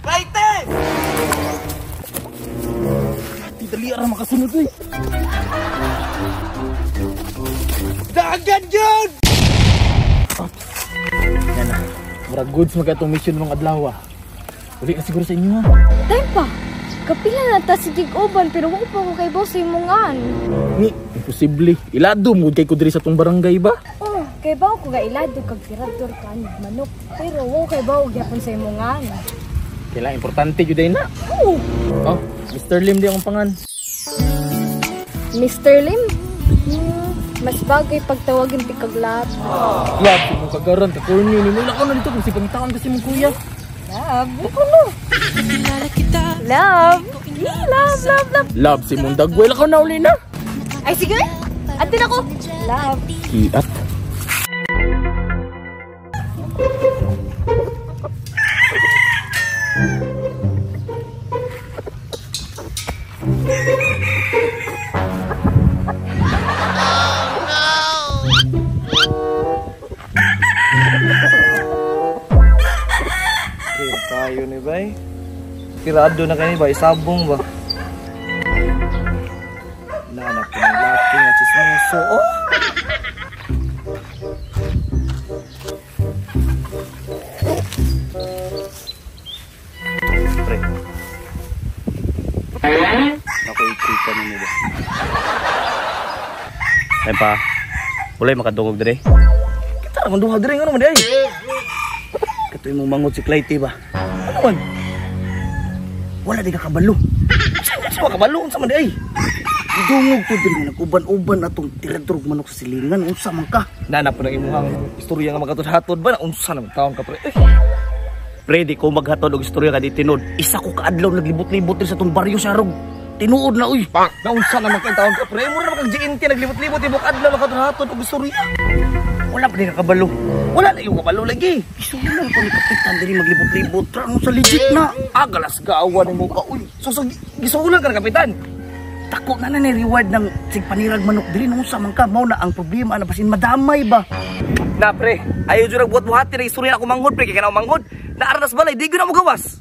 Kaite! Di dali ara makasunod eh. Dagan yun! Yan na. Murag goods magatong mission ng adlaw. Uli na siguro sa inyo ha. Time pa. Kapila na ta si Jig-Oban pero wako pa ko kay boss imungan. Ni, imposible. Ilado mo kay ko diri sa tong barangay ba? Oh, kay bawo ko ga ilado kag tirador kan manok. Pero wako kay bawo gyapon sa imungan. Kailangan importante jud na. Oh. Oh, Mr. Lim di akong pangan. Mr. Lim? Mas bagay pagtawagin ti kag Lab. Lab, mo kagaran ka corny ni mo lakaw na dito kasi pangitawan kasi mo kuya. Lab, ko no. Love! Love! Love, si mong dagway lakaw na uli na. Ay sige! Atin ako! Love! Kiat. Tayo ni bay. Tirado na kayo ba? Isabong ba? Nahanap ko ng laki nga chismoso. Oh! Pre. Ako ikita ninyo ba? Ay pa. Wala makadungog dere. Kita naman dungog dere. Ano naman dere? Ito yung mangot si Clayty ba? Ano man? Wala di ka kabalo. Saan ka kabalo? Saan man di ay? Dungog to din. Nag-uban-uban atong tiradrog manok sa silingan. Unsa man ka? Nanap po ng imuhang istorya nga maghatod-hatod ba? Unsa naman taon ka pre? Pre, di ko maghatod og istorya ka di tinod. Isa ko kaadlaw naglibot-libot rin sa itong baryo sa Arog. Tinuod na uy. Naunsa naman kang taon ka pre? Mura naman kang GNT naglibot-libot. Ibok adlaw maghatod-hatod og istorya. Wala pa din kakabalo. Wala na yung kabalo lagi. Iso lang pa ni kapitan diri maglibot-libot. Trano sa legit na. Agalas gaawa ni mo ka. Uy, so gisuulan ka na kapitan. Tako na na reward ng sigpanirag manok diri nung sa man ka. Mao na ang problema na basin madamay ba. Na pre, ayo jud buhat-buhati na istorya ako manghod pre kay kana manghod. Naaranas balay di gyud na mo gawas.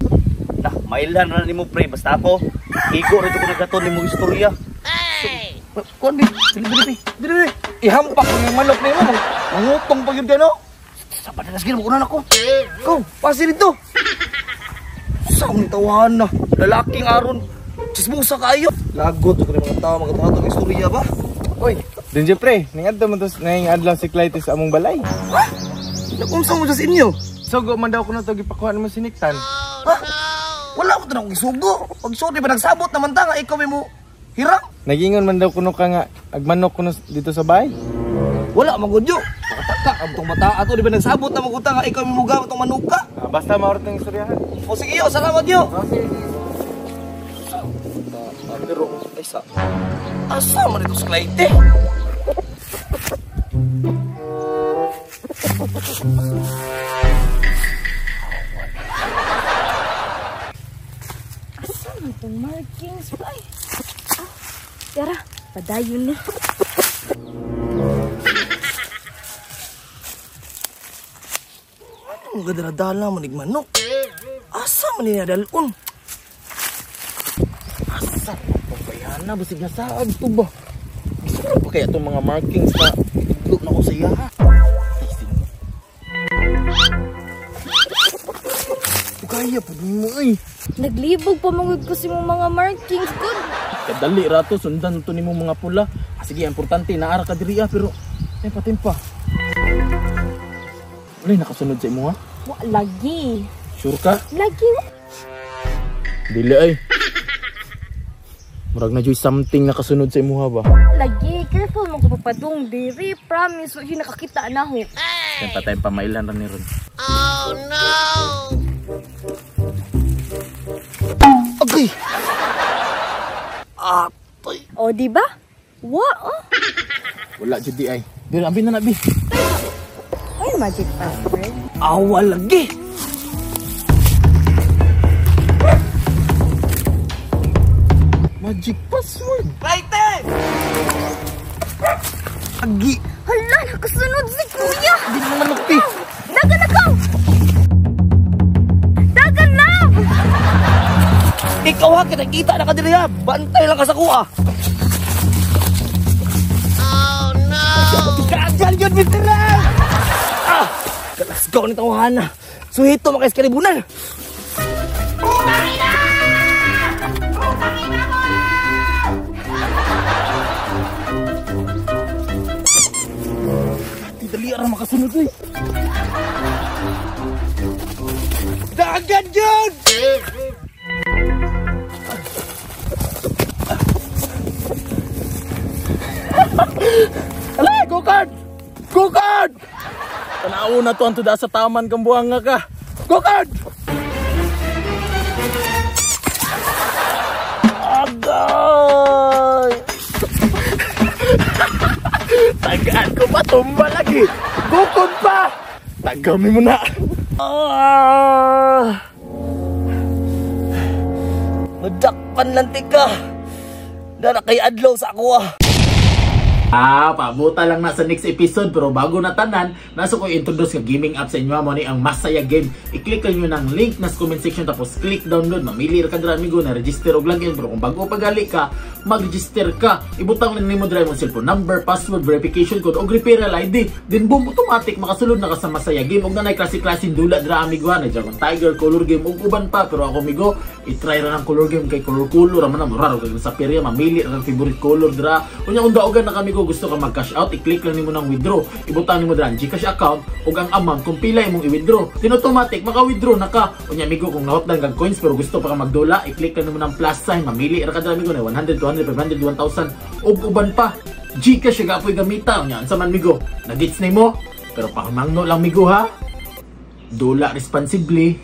Nah, mailan na nimo pre basta ako. Igo rito ko nagaton nimo istorya. Kon di, dili. Ihampak mo yung manok nimo. Mangutong pa yun ka, no? Sa padalas ginawa ko. Ikaw, pasi dito. Saan tawahan na? Lalaking aron. Chismosa kayo. Lagot ko rin mga tao, magkatawa ng istorya ba? Uy, dun pre, nangadto mo tos nangadlaw si Clayty sa among balay. Ha? Nakunsa mo sa inyo? Sugo man daw ko na to gipakuha mo siniktan. Ha? Wala ko tanong isugo. Pag sorry ba nagsabot naman ta nga ikaw mo hirang? Nagingon man daw kuno ka nga agmanok kuno dito sa bahay. Wala magudyo. Makataka ang tong mata ato di ba nagsabot na maguta nga ikaw mo mugaw tong manuka. Basta maorot ng istoryahan. O sige yo, salamat yo. Okay. Pero isa. Asa man ito sa Clayty? Asa man itong markings ba? Tara, padayon ni. Ang gadala-dala manig manok. Asa man ninadalon? Asa pang bayana basig na saag to ba? Gusto ko pa kaya itong mga markings na itidlo na ko sa iya ha? Kaya po mo ay. Naglibog pa mangod ko si mga markings good. Kadali rato sundan to nimo mga pula. Sige, importante naara ka diri pero tempa. Wala nakasunod sa imo ha? Wa lagi. Sure ka? Lagi. Dili ay. Murag na joy something nakasunod sa imo ha ba? Lagi, careful mo ko papadung diri. Promise, so nakakita na ho. Tempa mailan ra ni ron. Oh no! Okay. Atoy. O, di ba? Wa, oh. Wala jud di ay. Dili abi na nabi. Ay, magic password. Awa lagi. Magic password. Clayty! Agi. Hala, nakasunod si kuya. Di naman nakti. Dagan na ka! Dagan na! Ikaw ha, kita na ka diri ha. Bantay lang ka sa kuha. Oh no! Kagal yun, Mr. Ram! Let's go ni tawahan na. Suhito makais kalibunan. Dali ara makasunod eh. Dagan yun! Alay, go-kart! Go-kart! Tanaw na to ang tuda sa taman kang buhanga ka. Go-kart! Agay! Tagaan ko pa, tumba lagi. Bukod pa! Tagami mo na. Madakpan lang tika. Dara kay adlaw sa ako ah. Pabuta lang na sa next episode pero bago na tanan, nasa ko introduce nga gaming app sa inyo mo ni ang Masaya Game. I-click lang nyo ng link na sa comment section tapos click download. Mamili ra ka dira amigo na register og login pero kung bago pagali ka, mag-register ka. Ibutang lang nimo dira mo cellphone number, password, verification code og referral ID. Then boom, automatic makasulod na ka sa Masaya Game. Og nanay klase-klase dula dira amigo na Dragon Tiger, Color Game ug uban pa pero ako amigo, i-try ra ng Color Game kay color ra man na mura kay sa perya mamili ra ng favorite color dira. Unya unda ogan na kami gusto ka mag-cash out, i-click lang nimo ng withdraw. Ibutang nimo dran GCash account ug ang amount kung pila imong i-withdraw. Then automatic maka-withdraw na ka. Unya amigo kung nahotdan kag coins pero gusto pa ka magdula, i-click lang nimo ng plus sign, mamili ra ka dra amigo na 100, 200, 500, 1,000 ug uban pa. GCash ga apoy gamita. Unya ansa man amigo, nagits nimo pero pangmangno lang amigo ha. Dula responsibly.